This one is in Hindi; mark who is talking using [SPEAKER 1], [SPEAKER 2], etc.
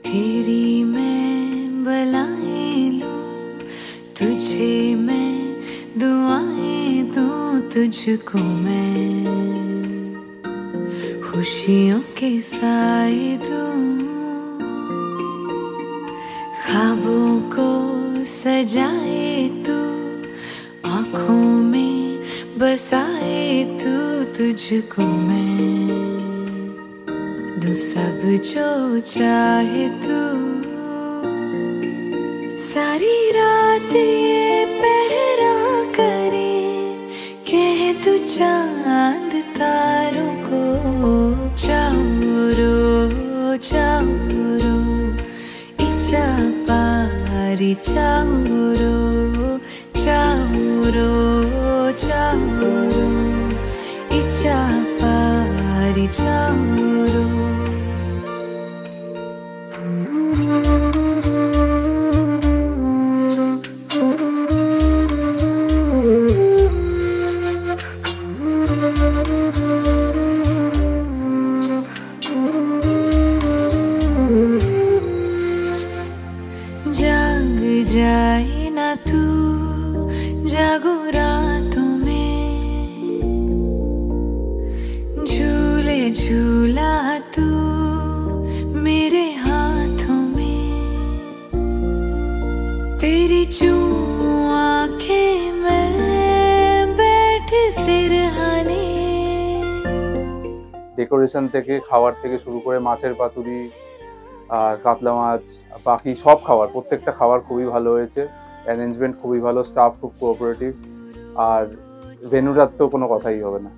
[SPEAKER 1] तेरी मैं बलाएं लूं, तुझे मैं दुआएं दूं, तुझको मैं खुशियों के साए दूं, ख्वाबों को सजाए तू, आँखों में बसाए तू, तुझको मैं दूं सब जो चाहे तू। सारी रात ये पहरा करे, कह तू चांद तारों को, चाउरो चाउरो इचा पारी, चाउरो चाउरो चाउरो इचा पारी, चाउरो। जाग जाए ना तू, जागो रातों में, झूले झूला तू मेरे हाथों में, तेरी चूम आंखें मैं बैठ सिरहाने।
[SPEAKER 2] ডেকোরেশন থেকে খাবার থেকে শুরু করে মাছের পাতুরি আর কাতলা মাছ, বাকি সব খাবার, প্রত্যেকটা খাবার খুবই ভালো হয়েছে। অ্যারেঞ্জমেন্ট খুবই ভালো, স্টাফ খুব কোঅপারেটিভ, আর ভেন্যুটার তো কোনো কথাই হবে না।